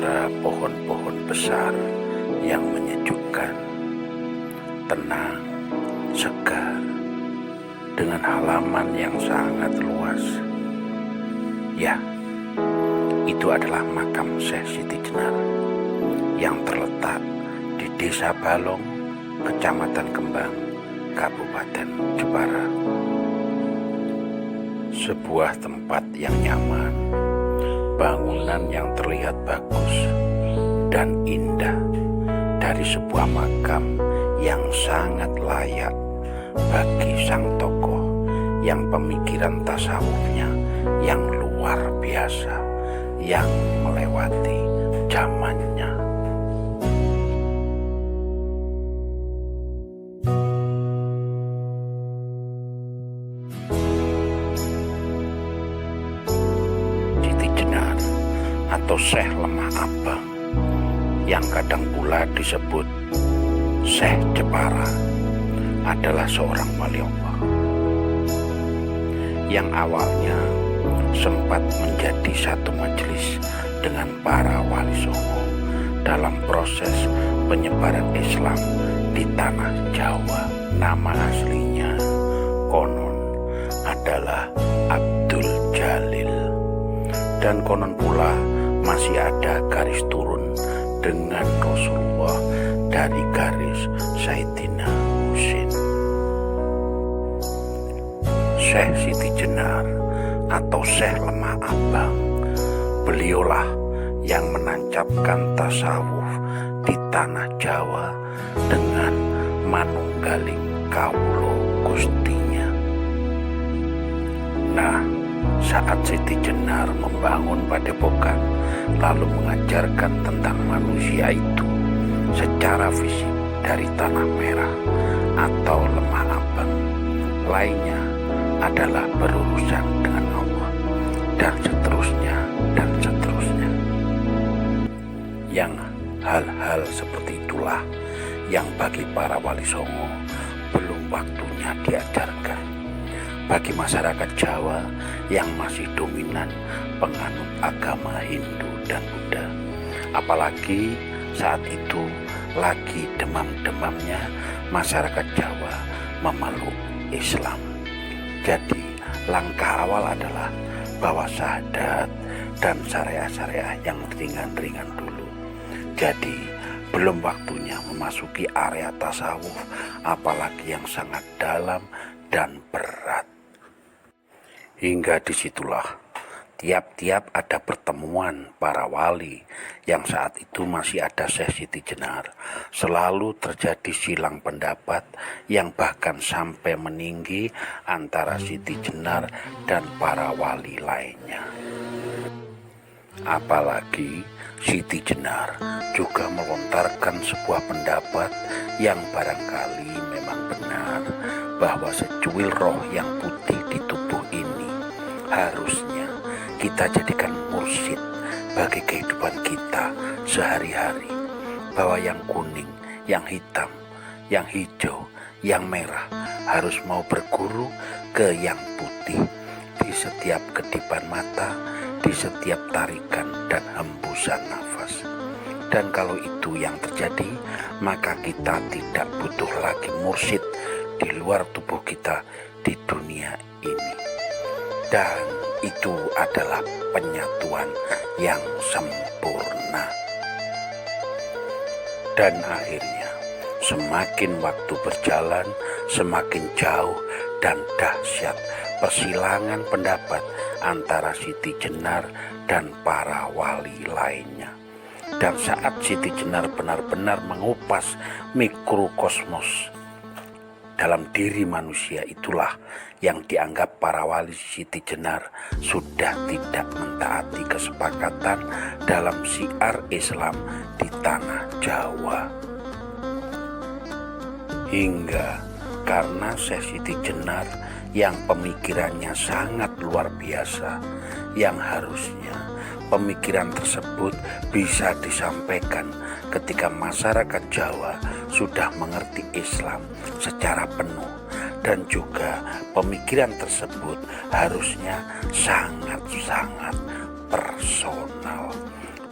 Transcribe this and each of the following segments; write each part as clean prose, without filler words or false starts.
antara pohon-pohon besar yang menyejukkan, tenang, segar, dengan halaman yang sangat luas. Ya, itu adalah makam Syekh Siti Jenar yang terletak di Desa Balong, Kecamatan Kembang, Kabupaten Jepara. Sebuah tempat yang nyaman, bangunan yang terlihat bagus dan indah dari sebuah makam yang sangat layak bagi sang tokoh yang pemikiran tasawufnya yang luar biasa, yang melewati zamannya. Siti Jenar atau Syekh Lemah Abang yang kadang pula disebut Syekh Jepara adalah seorang wali Allah yang awalnya sempat menjadi satu majelis dengan para wali songo dalam proses penyebaran Islam di tanah Jawa. Nama aslinya konon adalah Abdul Jalil, dan konon pula masih ada garis turun dengan Rasulullah dari garis Sayyidina Husain. Syekh Siti Jenar atau Syekh Lemah Abang, beliaulah yang menancapkan tasawuf di tanah Jawa dengan manunggaling kawula gustinya. Nah, saat Siti Jenar membangun padepokan lalu mengajarkan tentang manusia itu secara fisik dari tanah merah atau lemah abang, lainnya adalah berurusan dengan Allah, dan seterusnya dan seterusnya. Yang hal-hal seperti itulah yang bagi para wali songo belum waktunya diajarkan bagi masyarakat Jawa yang masih dominan penganut agama Hindu dan Buddha. Apalagi saat itu lagi demam-demamnya masyarakat Jawa memeluk Islam. Jadi langkah awal adalah bawa syahadat dan syariah-syariah yang ringan-ringan dulu. Jadi belum waktunya memasuki area tasawuf, apalagi yang sangat dalam dan berat. Hingga disitulah tiap-tiap ada pertemuan para wali yang saat itu masih ada Syekh Siti Jenar, selalu terjadi silang pendapat yang bahkan sampai meninggi antara Siti Jenar dan para wali lainnya. Apalagi Siti Jenar juga melontarkan sebuah pendapat yang barangkali memang benar, bahwa secuil roh yang putih di tubuh ini harusnya kita jadikan mursyid bagi kehidupan kita sehari-hari, bahwa yang kuning, yang hitam, yang hijau, yang merah harus mau berguru ke yang putih di setiap kedipan mata, di setiap tarikan dan hembusan nafas. Dan kalau itu yang terjadi, maka kita tidak butuh lagi mursyid di luar tubuh kita di dunia ini. Dan itu adalah penyatuan yang sempurna. Dan akhirnya semakin waktu berjalan, semakin jauh dan dahsyat persilangan pendapat antara Siti Jenar dan para wali lainnya. Dan saat Siti Jenar benar-benar mengupas mikrokosmos dalam diri manusia, itulah yang dianggap para wali Siti Jenar sudah tidak mentaati kesepakatan dalam syiar Islam di tanah Jawa. Hingga karena Syekh Siti Jenar yang pemikirannya sangat luar biasa, yang harusnya pemikiran tersebut bisa disampaikan ketika masyarakat Jawa sudah mengerti Islam secara penuh, dan juga pemikiran tersebut harusnya sangat-sangat personal,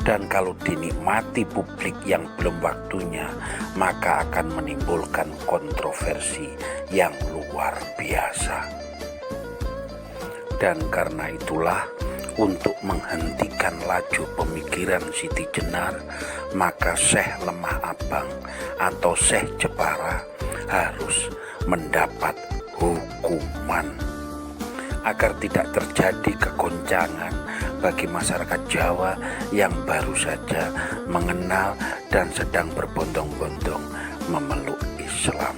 Dan kalau dinikmati publik yang belum waktunya, maka akan menimbulkan kontroversi yang luar biasa. Dan karena itulah, untuk menghentikan laju pemikiran Siti Jenar, maka Syekh Lemah Abang atau Syekh Jepara harus mendapat hukuman agar tidak terjadi kegoncangan bagi masyarakat Jawa yang baru saja mengenal dan sedang berbondong-bondong memeluk Islam.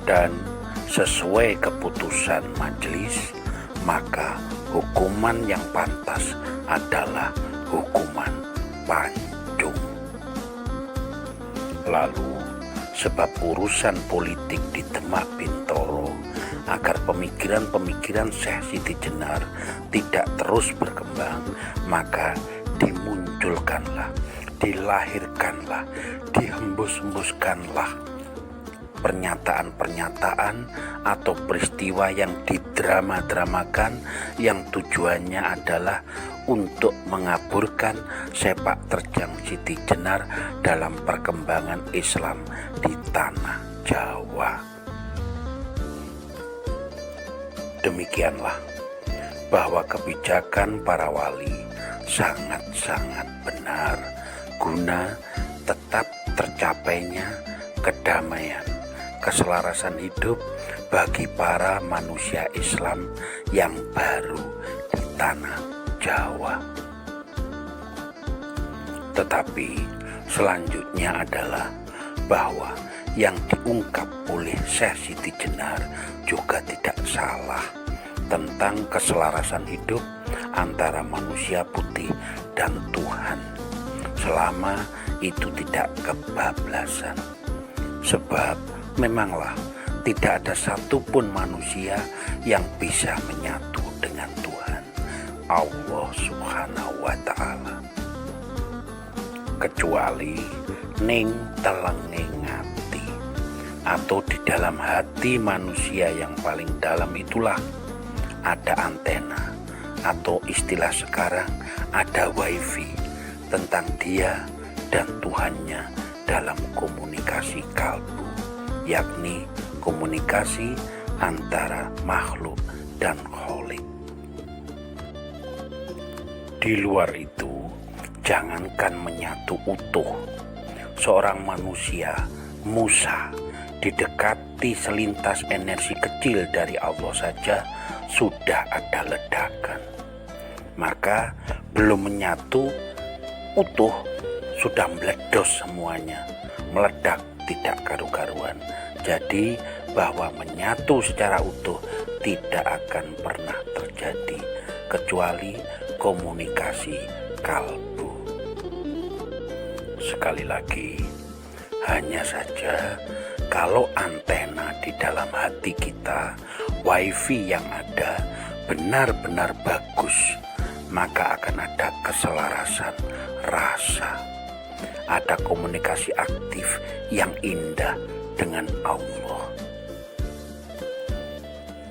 Dan sesuai keputusan majelis, maka hukuman yang pantas adalah hukuman pancung. Lalu, sebab urusan politik di Demak Bintoro, agar pemikiran-pemikiran Syekh Siti Jenar tidak terus berkembang, maka dimunculkanlah, dilahirkanlah, dihembus-hembuskanlah pernyataan-pernyataan atau peristiwa yang didrama-dramakan, yang tujuannya adalah untuk mengaburkan sepak terjang Siti Jenar dalam perkembangan Islam di tanah Jawa. Demikianlah bahwa kebijakan para wali sangat-sangat benar guna tetap tercapainya kedamaian, keselarasan hidup bagi para manusia Islam yang baru di tanah Jawa. Tetapi selanjutnya adalah bahwa yang diungkap oleh Syekh Siti Jenar juga tidak salah tentang keselarasan hidup antara manusia putih dan Tuhan, selama itu tidak kebablasan. Sebab memanglah tidak ada satupun manusia yang bisa menyatu dengan Tuhan Allah Subhanahu wa Ta'ala, kecuali ning telenging ati, atau di dalam hati manusia yang paling dalam itulah ada antena, atau istilah sekarang ada wifi tentang dia dan Tuhannya dalam komunikasi kalbu, yakni komunikasi antara makhluk dan kholik. Di luar itu, jangankan menyatu utuh, seorang manusia, Musa, didekati selintas energi kecil dari Allah saja sudah ada ledakan. Maka belum menyatu utuh sudah meledos semuanya, meledak tidak karu-karuan. Jadi bahwa menyatu secara utuh tidak akan pernah terjadi kecuali komunikasi kalbu. Sekali lagi, hanya saja kalau antena di dalam hati kita, wifi yang ada benar-benar bagus, maka akan ada keselarasan rasa, ada komunikasi aktif yang indah dengan Allah.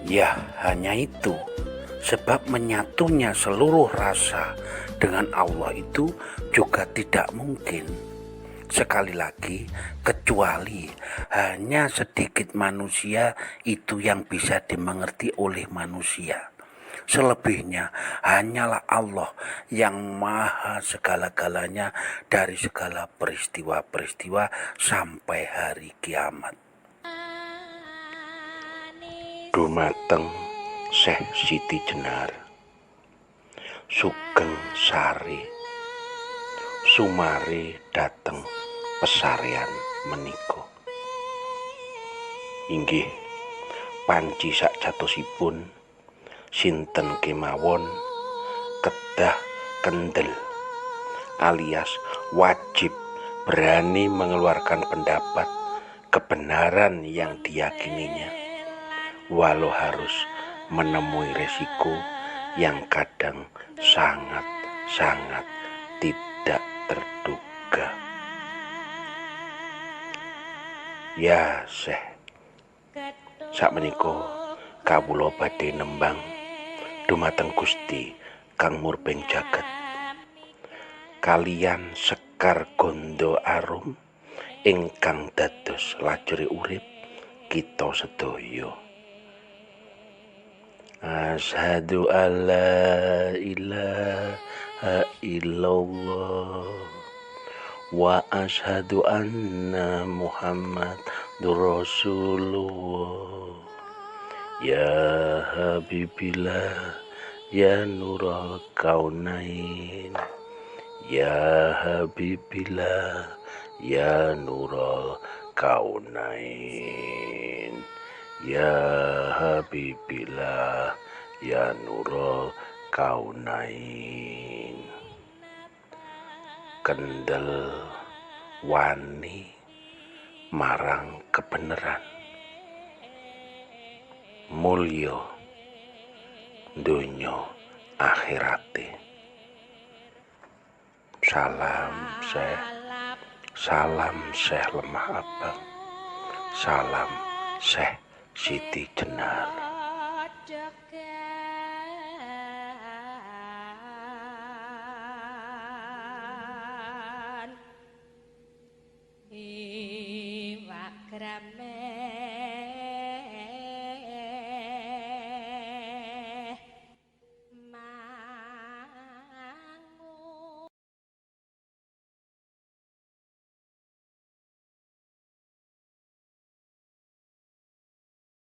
Ya, hanya itu. Sebab menyatunya seluruh rasa dengan Allah itu juga tidak mungkin. Sekali lagi, kecuali hanya sedikit manusia itu yang bisa dimengerti oleh manusia. Selebihnya hanyalah Allah yang maha segala-galanya dari segala peristiwa-peristiwa sampai hari kiamat. Dumateng Syekh Siti Jenar, Sugeng Sari, Sumari dateng pesarean menika. Inggih panci sakjatosipun sinten kemawon kedah kendel alias wajib berani mengeluarkan pendapat kebenaran yang diyakininya, walau harus menemui resiko yang kadang sangat-sangat tidak terduga. Ya Syekh, sakmenika kawula badhe nembang dumateng Gusti kang murbeng jagat, kaliyan Sekar Gondo Arum ingkang dados lajure urip kita sedaya. Asyhadu alla ilaha illallah wa asyhadu anna Muhammadur Rasulullah. Ya Habibillah, ya Nurul Kaunain, ya Habibillah, ya Nurul Kaunain, ya Habibillah, ya Nurul Kaunain. Kendel wani marang kebenaran, mulya donya akhirate. Salam Syekh Lemah Abang, salam Syekh Siti Jenar. Iwak gramet